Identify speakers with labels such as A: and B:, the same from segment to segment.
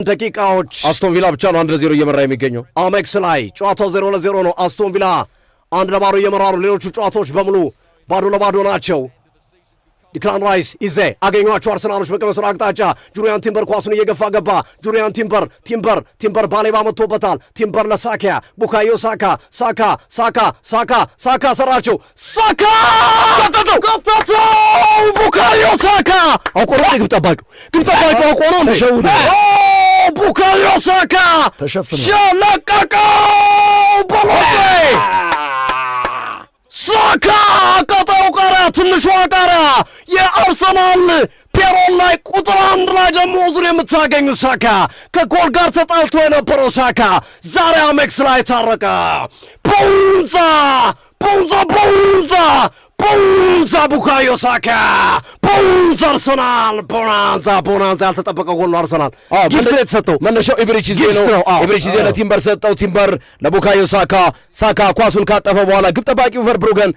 A: ደቂቃዎች
B: አስቶን ቪላ ብቻ ነው 1-0 እየመራ የሚገኘው።
A: አሜክስ ላይ ጨዋታው 0-0 ነው። አስቶን ቪላ 1-0 እየመራ ነው። ሌሎቹ ጨዋታዎች በሙሉ ባዶ ለባዶ ናቸው። ዲክላን ራይስ ይዜ አገኟቸው አርሰናሎች በቀመስራ አቅጣጫ ጁሪያን ቲምበር ኳሱን እየገፋ ገባ። ጁሪያን ቲምበር ባሌባ መጥቶበታል። ቲምበር ለሳካ ቡካዮ ሳካ ሰራቸው። ሳካ ከተተው ቡካዮ ሳካ አቆሮ ግብ ጠባቂው አቆሮ ተሸውደ ቡካዮ ሳካ ሸለቀቀው ቦሎቴ ሳካ ቀጣው ቀረ ትንሿ ቀረ። የአርሰናል ፔሮል ላይ ቁጥር 1 ላይ ደግሞ ዙር የምታገኙ ሳካ ከጎል ጋር ተጣልቶ የነበረው ሳካ ዛሬ አሜክስ ላይ ታረቀ። ፖንዛ ቡካዮ ሳካ ፖንዛ አርሰናል ቦናንዛ ያልተጠበቀ ጎል ነው። አርሰናል ጊፍት ነው የተሰጠው።
B: መነሻው ኢብሪቺዜ ነው። ኢብሪቺዜ ለቲምበር ሰጠው። ቲምበር ለቡካዮ ሳካ ኳሱን ካጠፈ በኋላ ግብ ጠባቂው ቨርብሩገን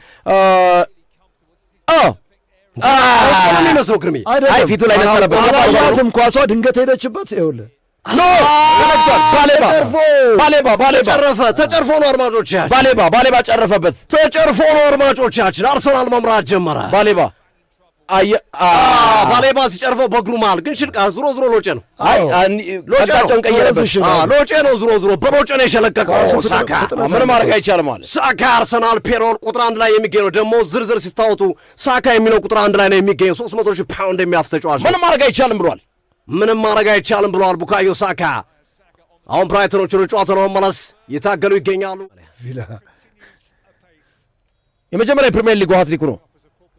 A: የሚመስለው ግርሜ
B: አይ ፊቱ ላይ ነጠለበት።
C: አላያትም ኳሷ ድንገት ሄደችበት። ይኸውልህ
A: ባሌባ ተጨርፎ ነው አድማጮቻችን።
B: ባሌባ ጨረፈበት።
A: ተጨርፎ ነው አድማጮቻችን። አርሰናል መምራት ጀመረ። ባሌባ ሲጨርፈው በእግሩ መሃል ግን ሽልቃ ዙሮ ሎጬ ነው።
B: ሎጬውን ቀየረበት።
A: ሎጬ ነው ዙሮ በሎጬ ነው የሸለቀቀው። ሳካ
B: ምንም ማድረግ አይቻልም ማለት
A: ሳካ አርሰናል ፔሮል ቁጥር 1 ላይ የሚገኘው ደግሞ ዝርዝር ሲታወጡ ሳካ የሚለው ቁጥር 1 ላይ ነው የሚገኘው። 300,000 ፓውንድ የሚያፍተጫዋች
B: ምንም ማድረግ አይቻልም ብሏል።
A: ቡካዮ ሳካ። አሁን ብራይተኖች ወደ ጨዋታው ለመመለስ እየታገሉ ይገኛሉ።
B: የመጀመሪያ የፕሪሚየር ሊግ ሃትሪክ ነው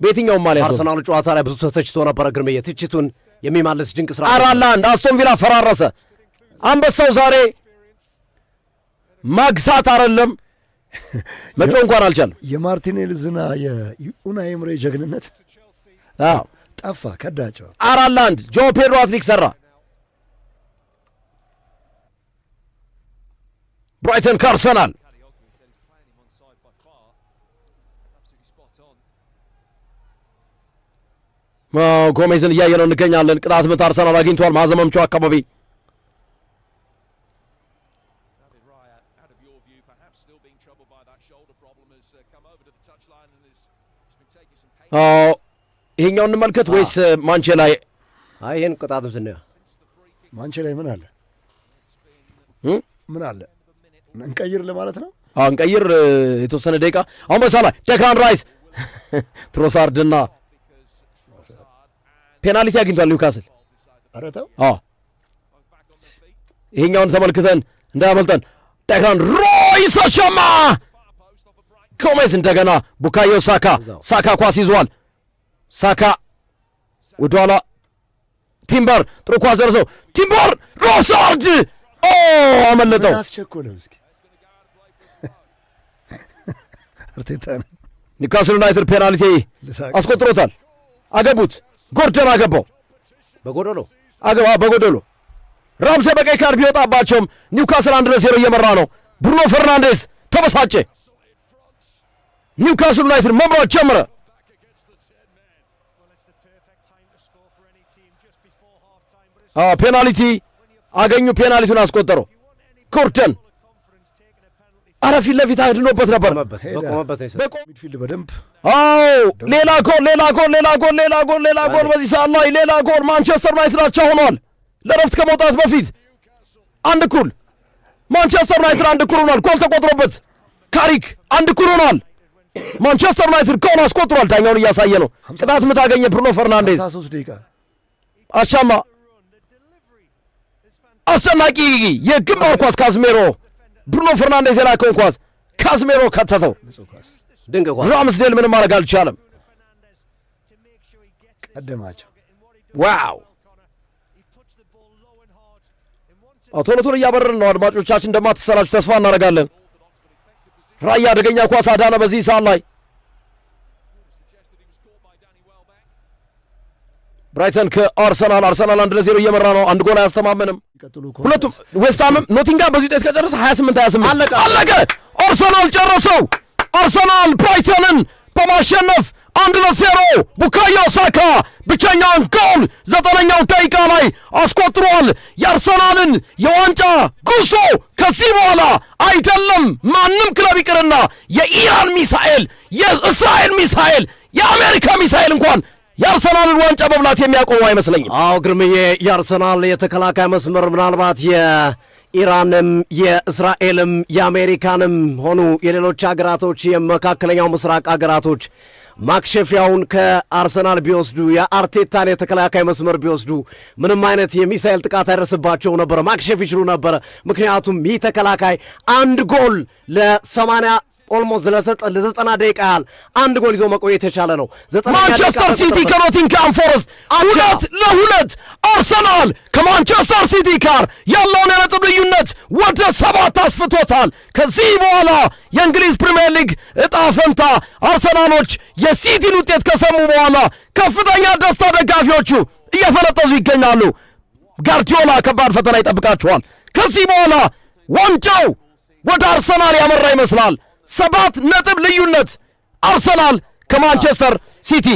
B: በየትኛውም ማለት ነው።
A: አርሰናል ጨዋታ ላይ ብዙ ተችቶ ነበረ። ግርምዬ ትችቱን የሚማለስ ድንቅ ስራ
B: 4-1 አስቶን ቪላ ፈራረሰ። አንበሳው ዛሬ ማግሳት አይደለም መጮህ እንኳን አልቻለም።
C: የማርቲኔልዝና የኡናይ ኤምሬ ጀግንነት ጠፋ ከዳቸው።
B: 4-1 ጆ ፔድሮ ሃትሪክ ሰራ። ብራይተን ከአርሰናል ጎሜዝን እያየነው እንገኛለን። ቅጣት ምት አርሰናል አግኝቷል። ማዘመምቻው አካባቢ ይሄኛውን እንመልከት ወይስ ማንቼ ላይ?
A: ይሄን ቅጣት ምት ነው።
C: ማንቼ ላይ ምን አለ እንቀይር ለማለት ነው።
B: እንቀይር የተወሰነ ደቂቃ። አሁን በሳ ላይ ዴክላን ራይስ ትሮሳርድና ፔናልቲ አግኝቷል ኒውካስል።
C: አረታው
B: ይሄኛውን ተመልክተን እንዳያመልጠን። ዴክላን ራይስ አሻማ ጎሜዝ እንደገና ቡካዮ ሳካ ኳስ ይዟል። ሳካ ወደኋላ ቲምበር ጥሩ ኳስ ደርሰው ቲምበር ሮሳርድ አመለጠው።
C: አስቸኮለው እስኪ አርቴታ
B: ኒውካስል ዩናይትድ ፔናልቲ አስቆጥሮታል። አገቡት። ጎርደን አገባው በጎደሎ ራምሴ በቀይ ካርድ ቢወጣባቸውም ኒውካስል 1-0 እየመራ ነው። ብሩኖ ፈርናንዴስ ተበሳጨ። ኒውካስል ዩናይትድ መምራት ጀመረ። ፔናልቲ አገኙ። ፔናልቲውን አስቆጠረው ጎርደን። አረ ፊት ለፊት አድኖበት ነበር።
C: ሚድፊልድ በደንብ
B: ሌላ ጎል በዚህ ሰዓት ላይ ሌላ ጎል። ማንቸስተር ዩናይትድ አቻ ሆኗል። ለረፍት ከመውጣት በፊት 1-1 ማንቸስተር ዩናይትድ 1-1 ሆኗል። ጎል ተቆጥሮበት ካሪክ 1-1 ሆኗል። ማንቸስተር ዩናይትድ ጎል አስቆጥሯል። ዳኛውን እያሳየ ነው። ቅጣት ምት አገኘ ብሩኖ ፈርናንዴዝ። አሻማ አስጨናቂ የግንባር ኳስ ካዝሜሮ ብሩኖ ፈርናንዴዝ የላከውን ኳስ ካዝሜሮ ከተተው። ራምስዴል ምንም ማድረግ አልቻለም።
C: ቀደማቸው።
B: ዋው ቶሎ እያበረርን ነው። አድማጮቻችን እንደማትሰላችሁ ተስፋ እናደርጋለን። ራያ አደገኛ ኳስ አዳነ በዚህ ሰዓት ላይ። ብራይተን ከአርሰናል 1-0 እየመራ ነው። 1 ጎል አያስተማመንም ሁለቱም። ዌስትሃምም ኖቲንጋም በዚህ ውጤት ከጨረሰ 28 አለቀ። አርሰናል ጨረሰው። አርሰናል ብራይተንን በማሸነፍ 1-0 ቡካዮ ሳካ ብቸኛውን ጎል 9ኛው ደቂቃ ላይ አስቆጥሯል። የአርሰናልን የዋንጫ ጉዞ ከዚህ በኋላ አይደለም ማንም ክለብ ይቅርና የኢራን ሚሳኤል፣ የእስራኤል ሚሳኤል፣ የአሜሪካ ሚሳኤል እንኳን የአርሰናልን ዋንጫ መብላት የሚያቆመው አይመስለኝም።
A: አዎ ግርምዬ፣ የአርሰናል የተከላካይ መስመር ምናልባት የኢራንም የእስራኤልም የአሜሪካንም ሆኑ የሌሎች ሀገራቶች የመካከለኛው ምስራቅ ሀገራቶች ማክሸፊያውን ከአርሰናል ቢወስዱ የአርቴታን የተከላካይ መስመር ቢወስዱ ምንም አይነት የሚሳኤል ጥቃት አይደርስባቸው ነበር፣ ማክሸፍ ይችሉ ነበረ። ምክንያቱም ይህ ተከላካይ አንድ ጎል ለ80 ኦልሞስት ለ90 ደቂቃ ያህል አንድ ጎል ይዞ መቆየት የቻለ ነው።
B: ማንቸስተር ሲቲ ከኖቲንግሃም ፎረስት 2-2 አርሰናል ከማንቸስተር ሲቲ ጋር ያለውን የነጥብ ልዩነት ወደ 7 አስፍቶታል። ከዚህ በኋላ የእንግሊዝ ፕሪምየር ሊግ እጣ ፈንታ አርሰናሎች የሲቲን ውጤት ከሰሙ በኋላ ከፍተኛ ደስታ ደጋፊዎቹ እየፈነጠዙ ይገኛሉ። ጋርዲዮላ ከባድ ፈተና ይጠብቃቸዋል። ከዚህ በኋላ ዋንጫው ወደ አርሰናል ያመራ ይመስላል። 7 ነጥብ ልዩነት አርሰናል ከማንቸስተር ሲቲ